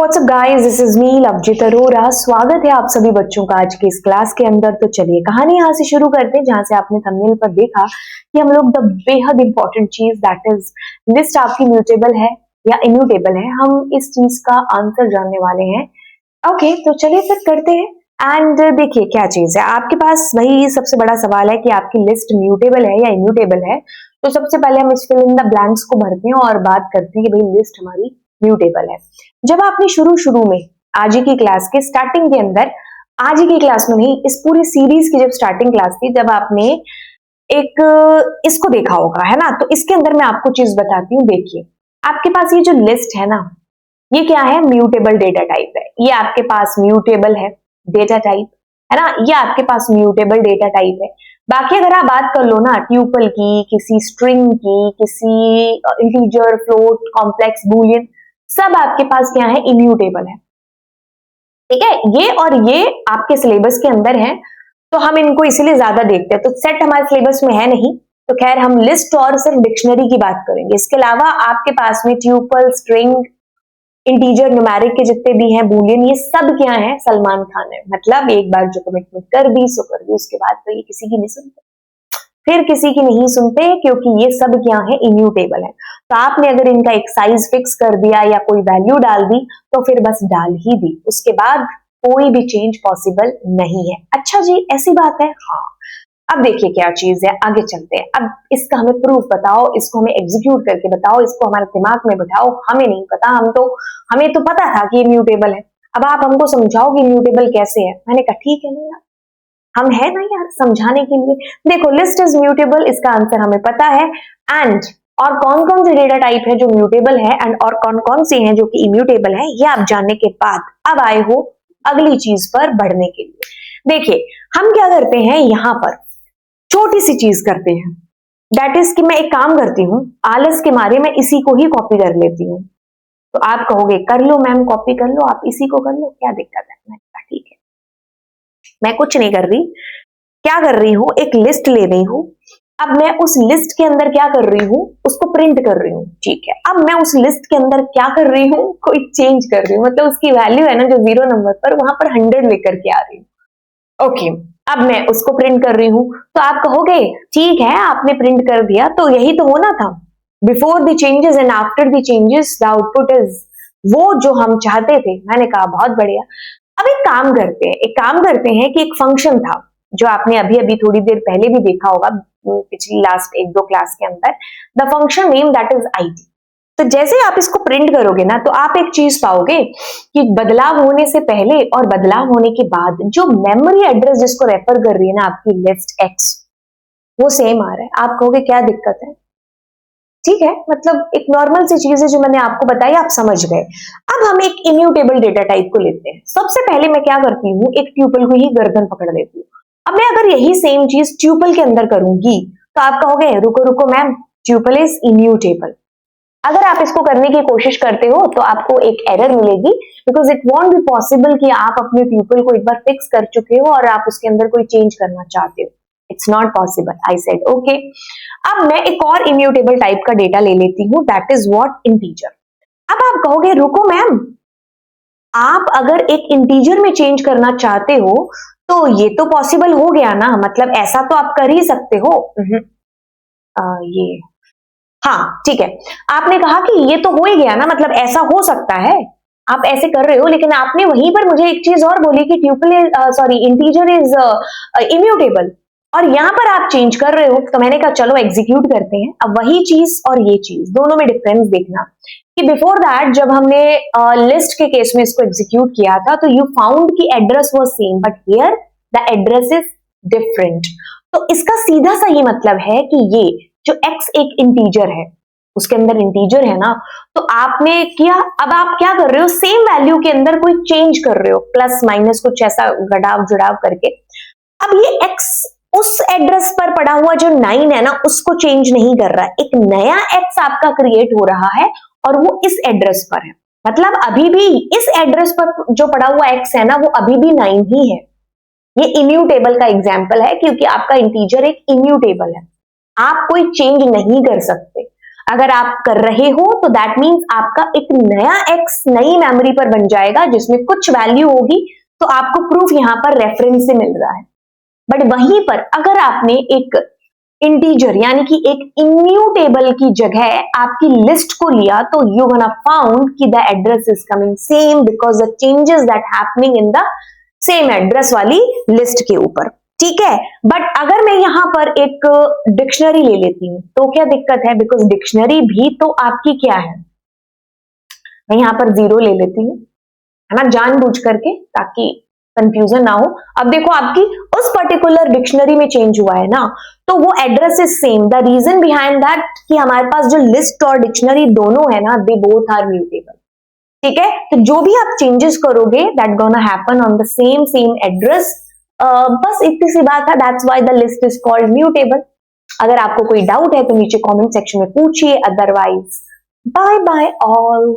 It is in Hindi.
What's up guys, this is me Lovjeet Arora. स्वागत है आप सभी बच्चों का आज के इस क्लास के अंदर। तो चलिए कहानी यहाँ से शुरू करते हैं, जहां से आपने थंबनेल पर देखा कि हम लोग द बेहद इंपॉर्टेंट चीज दैट इज लिस्ट आपकी म्यूटेबल है या इम्यूटेबल है, हम इस चीज का आंसर जानने वाले हैं। ओके, तो चलिए फिर करते हैं। एंड देखिए क्या चीज है आपके पास, वही सबसे बड़ा सवाल है कि आपकी लिस्ट म्यूटेबल है या इम्यूटेबल है। तो सबसे पहले हम इस फिल इन द ब्लैंक्स को भरते हैं और बात करते हैं कि भाई लिस्ट हमारी म्यूटेबल है। जब आपने शुरू में आज ही की क्लास के स्टार्टिंग के अंदर, आज ही की क्लास में नहीं, इस पूरी सीरीज की जब स्टार्टिंग क्लास थी, जब आपने एक इसको देखा होगा, है ना, तो इसके अंदर मैं आपको चीज बताती हूँ। देखिए आपके पास ये जो लिस्ट है ना, ये क्या है, म्यूटेबल डेटा टाइप है। ये आपके पास म्यूटेबल है डेटा टाइप, है ना, ये आपके पास म्यूटेबल डेटा टाइप है। बाकी अगर आप बात कर लो ना ट्यूपल की, किसी स्ट्रिंग की, किसी इंटीजर, फ्लोट, कॉम्प्लेक्स, बूलियन, सब आपके पास क्या है, इम्यूटेबल है। ठीक है, ये और ये आपके सिलेबस के अंदर है, तो हम इनको इसीलिए ज्यादा देखते हैं। तो सेट हमारे सिलेबस में है नहीं, तो खैर हम लिस्ट और सिर्फ डिक्शनरी की बात करेंगे। इसके अलावा आपके पास में ट्यूपल, स्ट्रिंग, इंटीजर, न्यूमेरिक के जितने भी हैं, बूलियन, ये सब क्या है, सलमान खान है। मतलब एक बार जो कमिटमेंट कर दी सो कर दी, उसके बाद तो ये किसी की नहीं सुनते, फिर किसी की नहीं सुनते, क्योंकि ये सब क्या है, इम्यूटेबल है। तो आपने अगर इनका एक साइज फिक्स कर दिया या कोई वैल्यू डाल दी तो फिर बस डाल ही दी, उसके बाद कोई भी चेंज पॉसिबल नहीं है। अच्छा जी, ऐसी बात है, हाँ। अब देखिए क्या चीज है, आगे चलते हैं। अब इसका हमें प्रूफ बताओ, इसको हमें एग्जीक्यूट करके बताओ, इसको हमारे दिमाग में बिठाओ। हमें नहीं पता, हमें तो पता था कि ये म्यूटेबल है। अब आप हमको समझाओ कि म्यूटेबल कैसे है। मैंने कहा ठीक है ना यार, हम है ना यार समझाने के लिए। देखो लिस्ट इज म्यूटेबल, इसका आंसर हमें पता है। एंड और कौन कौन से डेटा टाइप है जो म्यूटेबल है एंड और कौन कौन से हैं जो कि इम्यूटेबल है, ये आप जानने के बाद अब आए हो अगली चीज पर बढ़ने के लिए। देखिए हम क्या करते हैं, यहां पर छोटी सी चीज करते हैं, दैट इज कि मैं एक काम करती हूं, आलस के मारे मैं इसी को ही कॉपी कर लेती हूँ। तो आप कहोगे कर लो मैम, कॉपी कर लो, आप इसी को कर लो, क्या दिक्कत है। मैं ठीक है, मैं कुछ नहीं कर रही, क्या कर रही हूं, एक लिस्ट ले रही हूं। अब मैं उस लिस्ट के अंदर क्या कर रही हूं, उसको प्रिंट कर रही हूं। ठीक है, अब मैं उस लिस्ट के अंदर क्या कर रही हूं, कोई चेंज कर रही हूं। मतलब उसकी वैल्यू है ना जो 0 नंबर पर, वहां पर 100 लेकर के आ रही हूं। ओके, अब मैं उसको प्रिंट कर रही हूं। तो आप कहोगे ठीक है, आपने प्रिंट कर दिया, तो यही तो होना था, before the changes and after the changes the output is, वो जो हम चाहते थे। मैंने कहा बहुत बढ़िया। अब एक काम करते हैं कि एक फंक्शन था जो आपने अभी अभी थोड़ी देर पहले भी देखा होगा, पिछली लास्ट 1-2 क्लास के अंदर, the function name that is ID. तो जैसे आप इसको प्रिंट करोगे ना, तो आप एक चीज पाओगे कि बदलाव होने से पहले और बदलाव होने के बाद जो मेमोरी एड्रेस जिसको रेफर कर रही है ना आपकी लिस्ट एक्स, वो सेम आ रहा है। आप कहोगे क्या दिक्कत है, ठीक है, मतलब एक नॉर्मल सी चीज है जो मैंने आपको बताई, आप समझ गए। अब हम एक इम्यूटेबल डेटा टाइप को लेते हैं। सबसे पहले मैं क्या करती हूँ, एक ट्यूपल को ही गर्दन पकड़ लेती हूँ। अब मैं अगर यही सेम चीज ट्यूपल के अंदर करूंगी, तो आप कहोगे रुको रुको मैम, ट्यूपल इज इम्यूटेबल। अगर आप इसको करने की कोशिश करते हो तो आपको एक एरर मिलेगी, because it won't be possible कि आप अपने ट्यूपल को एक बार फिक्स कर चुके हो और आप उसके अंदर कोई चेंज करना चाहते हो। It's not possible, I said okay. अब मैं एक और इम्यूटेबल टाइप का डेटा ले लेती हूँ, दैट इज व्हाट, इंटीजर। अब आप कहोगे रुको मैम, आप अगर एक इंटीजर में चेंज करना चाहते हो तो ये तो पॉसिबल हो गया ना, मतलब ऐसा तो आप कर ही सकते हो। ये हाँ ठीक है, आपने कहा कि ये तो हो ही गया ना, मतलब ऐसा हो सकता है, आप ऐसे कर रहे हो। लेकिन आपने वहीं पर मुझे एक चीज और बोली कि tuple sorry integer is immutable, और यहां पर आप चेंज कर रहे हो। तो मैंने कहा चलो एग्जीक्यूट करते हैं। अब वही चीज और ये चीज दोनों में डिफरेंस देखना कि बिफोर दैट जब हमने लिस्ट के केस में इसको एग्जीक्यूट किया था, तो यू फाउंड कि address was same, but here the address is different. तो इसका सीधा सा ये मतलब है कि ये जो x एक इंटीजर है, उसके अंदर इंटीजर है ना, तो आपने किया, अब आप क्या कर रहे हो, सेम वैल्यू के अंदर कोई चेंज कर रहे हो, प्लस माइनस कुछ ऐसा गड़ाव जुड़ाव करके। अब ये x उस एड्रेस पर पड़ा हुआ जो 9 है ना, उसको चेंज नहीं कर रहा है, एक नया x आपका क्रिएट हो रहा है और वो इस एड्रेस पर है। मतलब अभी भी इस एड्रेस पर जो पड़ा हुआ x है ना, वो अभी भी 9 ही है। ये इम्यूटेबल का एग्जाम्पल है, क्योंकि आपका इंटीजर एक इम्यूटेबल है, आप कोई चेंज नहीं कर सकते। अगर आप कर रहे हो तो दैट मीन्स आपका एक नया एक्स नई मेमोरी पर बन जाएगा जिसमें कुछ वैल्यू होगी, तो आपको प्रूफ यहां पर रेफरेंस से मिल रहा है। बट वहीं पर अगर आपने एक इंटीजर यानी कि एक इम्यूटेबल की जगह आपकी लिस्ट को लिया, तो यू गोना फाउंड कि the address is coming same because the changes that happening in the same address वाली लिस्ट के ऊपर, ठीक है। बट अगर मैं यहां पर एक डिक्शनरी ले लेती हूं तो क्या दिक्कत है, बिकॉज डिक्शनरी भी तो आपकी क्या है, मैं यहां पर 0 ले लेती हूँ, है ना, जानबूझ करके ताकि कंफ्यूजन ना हो। अब देखो आपकी उस पर्टिकुलर डिक्शनरी में चेंज हुआ है ना, तो वो address is same. The reason behind that कि हमारे पास जो लिस्ट और डिक्शनरी दोनों है ना, दे बोथ आर म्यूटेबल, ठीक है। तो जो भी आप चेंजेस करोगे that gonna happen on the same address. बस इतनी सी बात है, that's why the list is called mutable. अगर आपको कोई डाउट है तो नीचे कमेंट सेक्शन में पूछिए, अदरवाइज बाय बाय ऑल।